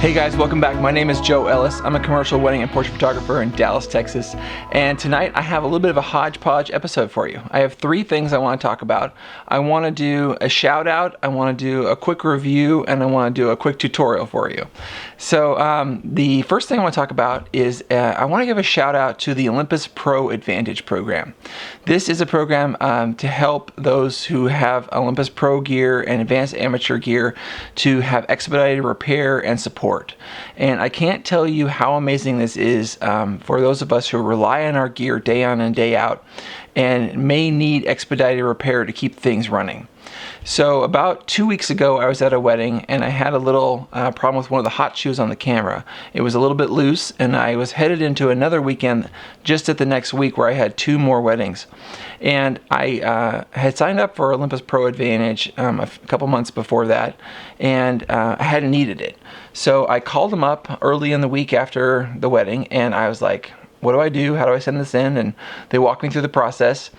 Hey guys, welcome back. My name is Joe Ellis. I'm a commercial wedding and portrait photographer in Dallas, Texas. And tonight I have a little bit of a hodgepodge episode for you. I have three things I want to talk about. I want to do a shout out, I want to do a quick review, and I want to do a quick tutorial for you. So the first thing I want to talk about is I want to give a shout out to the Olympus Pro Advantage Program. This is a program to help those who have Olympus Pro gear and advanced amateur gear to have expedited repair and support. And I can't tell you how amazing this is for those of us who rely on our gear day on and day out and may need expedited repair to keep things running. So about 2 weeks ago I was at a wedding and I had a little problem with one of the hot shoes on the camera. It was a little bit loose and I was headed into another weekend just at the next week where I had 2 more weddings. And I had signed up for Olympus Pro Advantage a couple months before that, and I hadn't needed it. So I called them up early in the week after the wedding and I was like, what do I do? How do I send this in? And they walked me through the process.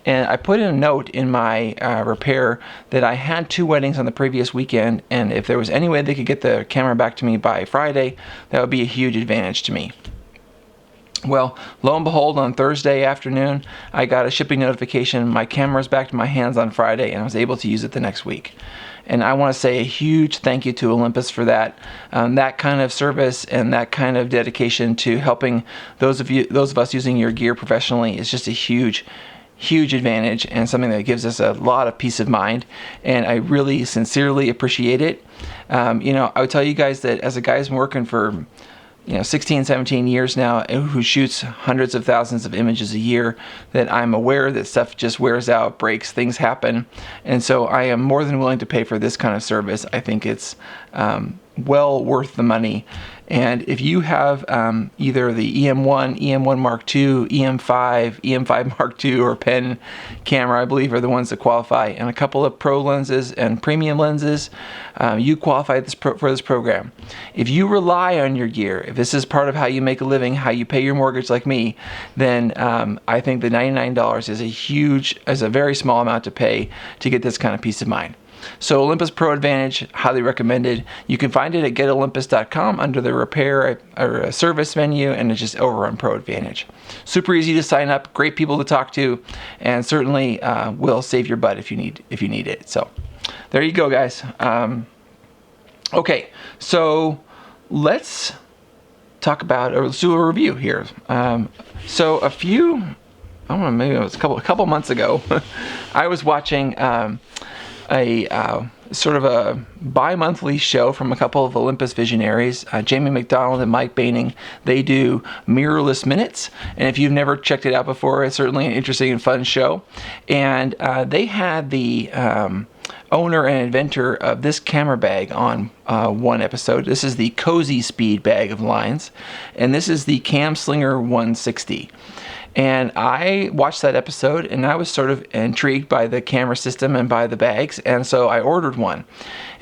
And I put in a note in my repair that I had 2 weddings on the previous weekend, and if there was any way they could get the camera back to me by Friday, that would be a huge advantage to me. Well, lo and behold, on Thursday afternoon, I got a shipping notification. My camera's back to my hands on Friday, and I was able to use it the next week. And I want to say a huge thank you to Olympus for that. That kind of service and that kind of dedication to helping those of us using your gear professionally is just a huge advantage and something that gives us a lot of peace of mind, and I really sincerely appreciate it. I would tell you guys that as a guy who's been working for 16, 17 years now, who shoots hundreds of thousands of images a year, that I'm aware that stuff just wears out, breaks, things happen, and so I am more than willing to pay for this kind of service. I think it's well worth the money. And if you have either the EM1, EM1 Mark II, EM5, EM5 Mark II, or pen camera, I believe are the ones that qualify, and a couple of pro lenses and premium lenses, you qualify for this program. If you rely on your gear, if this is part of how you make a living, how you pay your mortgage like me, then I think the $99 is a very small amount to pay to get this kind of peace of mind. So Olympus Pro Advantage, highly recommended. You can find it at getolympus.com under the repair or service menu, and it's just over on Pro Advantage. Super easy to sign up, great people to talk to, and certainly will save your butt if you need it. So there you go, guys. Okay, so let's talk about, or let's do a review here. So a couple months ago, I was watching a sort of a bi-monthly show from a couple of Olympus visionaries, Jamie McDonald and Mike Baining. They do Mirrorless Minutes, and if you've never checked it out before, it's certainly an interesting and fun show. And they had the owner and inventor of this camera bag on one episode. This is the Cosyspeed bag of lines, and this is the Camslinger 160. And I watched that episode and I was sort of intrigued by the camera system and by the bags, and so I ordered one.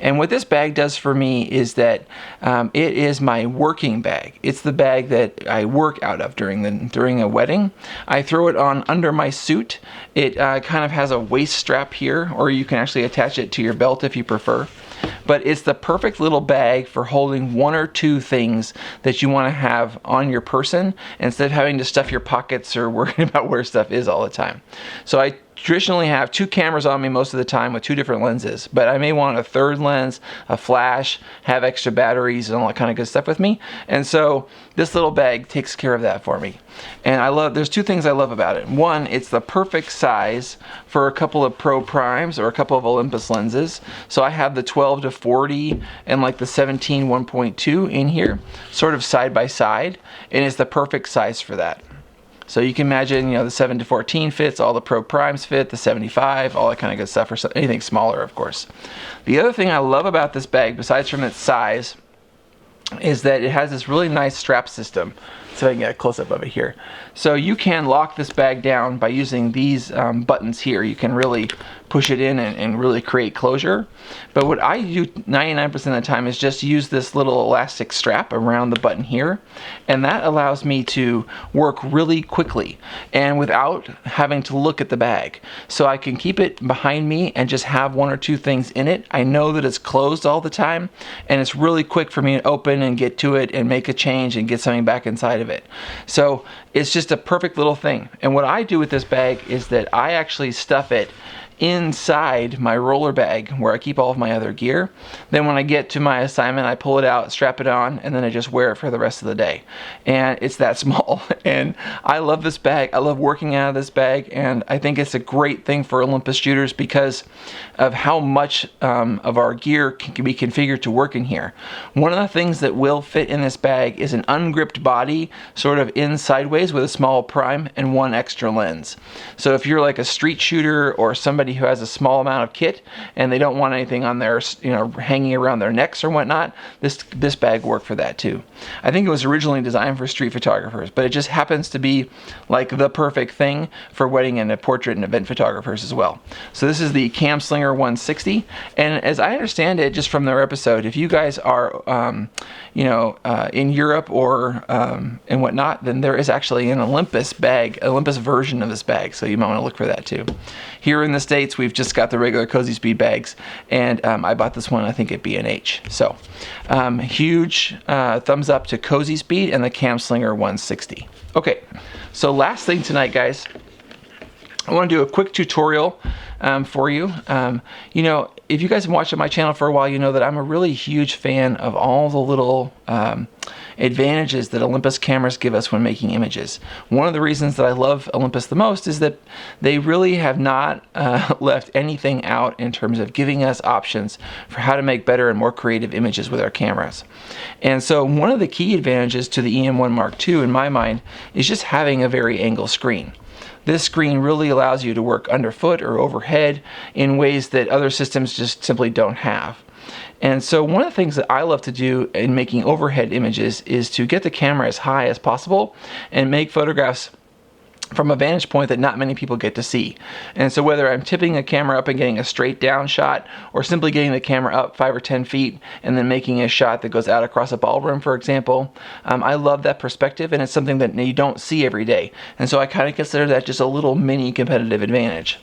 And what this bag does for me is that it is my working bag. It's the bag that I work out of during a wedding. I throw it on under my suit. It kind of has a waist strap here, or you can actually attach it to your belt if you prefer. But it's the perfect little bag for holding 1 or 2 things that you want to have on your person instead of having to stuff your pockets or worrying about where stuff is all the time. So I traditionally have 2 cameras on me most of the time with 2 different lenses, but I may want a 3rd lens, a flash, have extra batteries and all that kind of good stuff with me. And so this little bag takes care of that for me. And there's 2 things I love about it. One, it's the perfect size for a couple of Pro Primes or a couple of Olympus lenses. So I have the 12 to 40 and like the 17 1.2 in here, sort of side by side, and it's the perfect size for that. So you can imagine, the 7 to 14 fits, all the Pro Primes fit, the 75, all that kind of good stuff, or anything smaller, of course. The other thing I love about this bag, besides from its size, is that it has this really nice strap system. So I can get a close-up of it here. So you can lock this bag down by using these buttons here. You can really push it in and really create closure. But what I do 99% of the time is just use this little elastic strap around the button here, and that allows me to work really quickly and without having to look at the bag. So I can keep it behind me and just have one or two things in it. I know that it's closed all the time, and it's really quick for me to open and get to it and make a change and get something back inside of it. So it's just a perfect little thing. And what I do with this bag is that I actually stuff it inside my roller bag where I keep all of my other gear. Then when I get to my assignment, I pull it out, strap it on, and then I just wear it for the rest of the day. And it's that small. And I love this bag. I love working out of this bag, and I think it's a great thing for Olympus shooters because of how much of our gear can be configured to work in here. One of the things that will fit in this bag is an ungripped body, sort of in sideways with a small prime and one extra lens. So if you're like a street shooter or somebody who has a small amount of kit and they don't want anything on their, hanging around their necks or whatnot, this bag worked for that too. I think it was originally designed for street photographers, but it just happens to be like the perfect thing for wedding and portrait and event photographers as well. So this is the Camslinger 160, and as I understand it, just from their episode, if you guys are in Europe or and whatnot, then there is actually an Olympus version of this bag, so you might want to look for that too. Here in the States, we've just got the regular Cosyspeed bags, and I bought this one, I think, at B&H. So, huge thumbs up to Cosyspeed and the Camslinger 160. Okay, so last thing tonight, guys, I want to do a quick tutorial for you. If you guys have been watching my channel for a while, you know that I'm a really huge fan of all the little advantages that Olympus cameras give us when making images. One of the reasons that I love Olympus the most is that they really have not left anything out in terms of giving us options for how to make better and more creative images with our cameras. And so one of the key advantages to the EM1 Mark II, in my mind, is just having a very angle screen. This screen really allows you to work underfoot or overhead in ways that other systems just simply don't have. And so one of the things that I love to do in making overhead images is to get the camera as high as possible and make photographs from a vantage point that not many people get to see. And so whether I'm tipping a camera up and getting a straight down shot, or simply getting the camera up 5 or 10 feet and then making a shot that goes out across a ballroom, for example, I love that perspective, and it's something that you don't see every day. And so I kind of consider that just a little mini competitive advantage.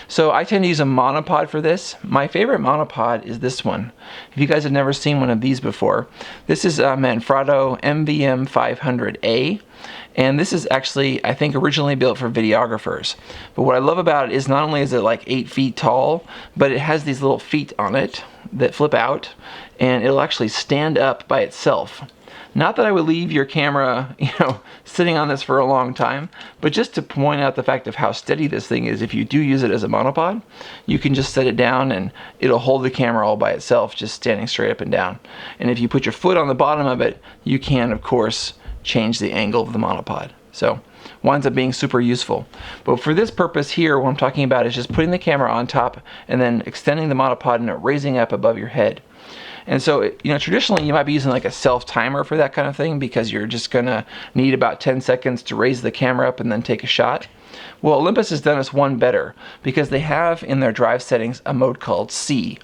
So I tend to use a monopod for this. My favorite monopod is this one. If you guys have never seen one of these before, this is a Manfrotto MVM 500A. And this is actually, I think, originally built for videographers. But what I love about it is not only is it like 8 feet tall, but it has these little feet on it that flip out, and it'll actually stand up by itself. Not that I would leave your camera, sitting on this for a long time, but just to point out the fact of how steady this thing is. If you do use it as a monopod, you can just set it down and it'll hold the camera all by itself, just standing straight up and down. And if you put your foot on the bottom of it, you can, of course, change the angle of the monopod. So winds up being super useful. But for this purpose here, what I'm talking about is just putting the camera on top and then extending the monopod and raising up above your head. And so, traditionally you might be using like a self timer for that kind of thing because you're just gonna need about 10 seconds to raise the camera up and then take a shot. Well, Olympus has done us one better because they have in their drive settings a mode called C.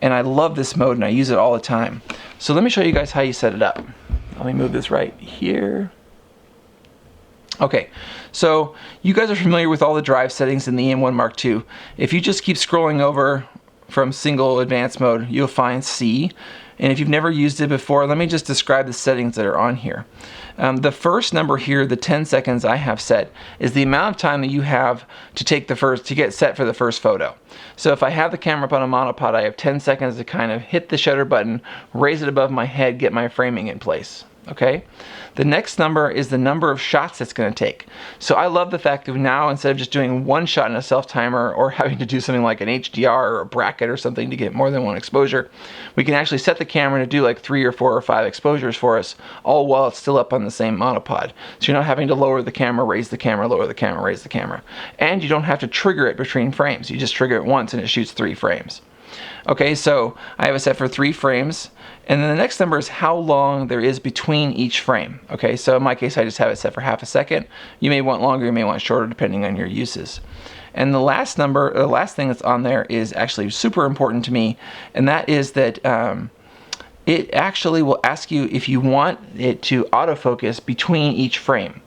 And I love this mode and I use it all the time. So let me show you guys how you set it up. Let me move this right here. Okay, so you guys are familiar with all the drive settings in the EM1 Mark II. If you just keep scrolling over from single advanced mode, you'll find C. And if you've never used it before, let me just describe the settings that are on here. The first number here, the 10 seconds I have set, is the amount of time that you have to get set for the first photo. So if I have the camera up on a monopod, I have 10 seconds to kind of hit the shutter button, raise it above my head, get my framing in place. Okay? The next number is the number of shots it's going to take. So I love the fact that now, instead of just doing one shot in a self timer or having to do something like an HDR or a bracket or something to get more than one exposure, we can actually set the camera to do like 3 or 4 or 5 exposures for us, all while it's still up on the same monopod. So you're not having to lower the camera, raise the camera, lower the camera, raise the camera. And you don't have to trigger it between frames. You just trigger it once and it shoots 3 frames. Okay, so I have it set for 3 frames. And then the next number is how long there is between each frame. Okay, so in my case, I just have it set for half a second. You may want longer, you may want shorter, depending on your uses. And the last thing that's on there is actually super important to me, and that is that it actually will ask you if you want it to autofocus between each frame.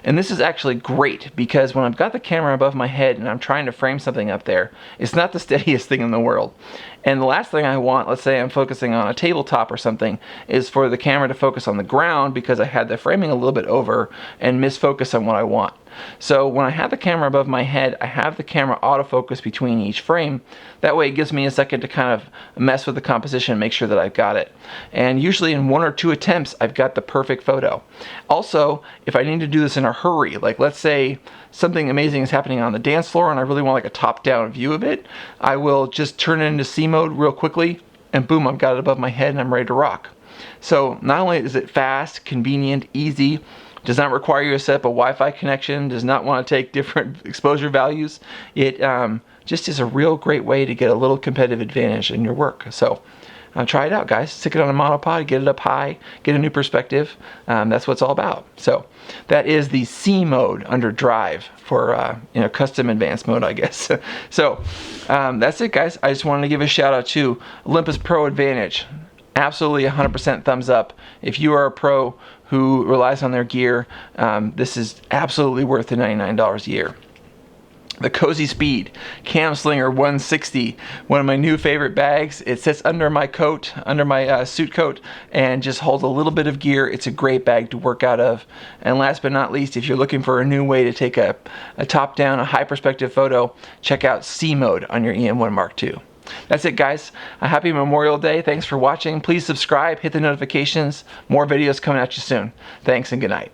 And this is actually great because when I've got the camera above my head and I'm trying to frame something up there, it's not the steadiest thing in the world. And the last thing I want, let's say I'm focusing on a tabletop or something, is for the camera to focus on the ground because I had the framing a little bit over and miss focus on what I want. So when I have the camera above my head, I have the camera autofocus between each frame. That way it gives me a second to kind of mess with the composition and make sure that I've got it. And usually in 1 or 2 attempts, I've got the perfect photo. Also, if I need to do this in a hurry, like let's say something amazing is happening on the dance floor and I really want like a top-down view of it, I will just turn it into C mode real quickly and boom, I've got it above my head and I'm ready to rock. So not only is it fast, convenient, easy, does not require you to set up a Wi-Fi connection, does not want to take different exposure values, it just is a real great way to get a little competitive advantage in your work. So try it out, guys. Stick it on a monopod, get it up high, get a new perspective. That's what it's all about. So that is the C mode under Drive for custom advanced mode, I guess. So that's it, guys. I just wanted to give a shout out to Olympus Pro Advantage. Absolutely 100% thumbs up. If you are a pro who relies on their gear, this is absolutely worth the $99 a year. The Cosyspeed Camslinger 160, one of my new favorite bags. It sits under my coat, under my suit coat, and just holds a little bit of gear. It's a great bag to work out of. And last but not least, if you're looking for a new way to take a top-down, a high perspective photo, check out C mode on your EM1 Mark II. That's it, guys. A happy Memorial Day. Thanks for watching. Please subscribe, hit the notifications. More videos coming at you soon. Thanks and good night.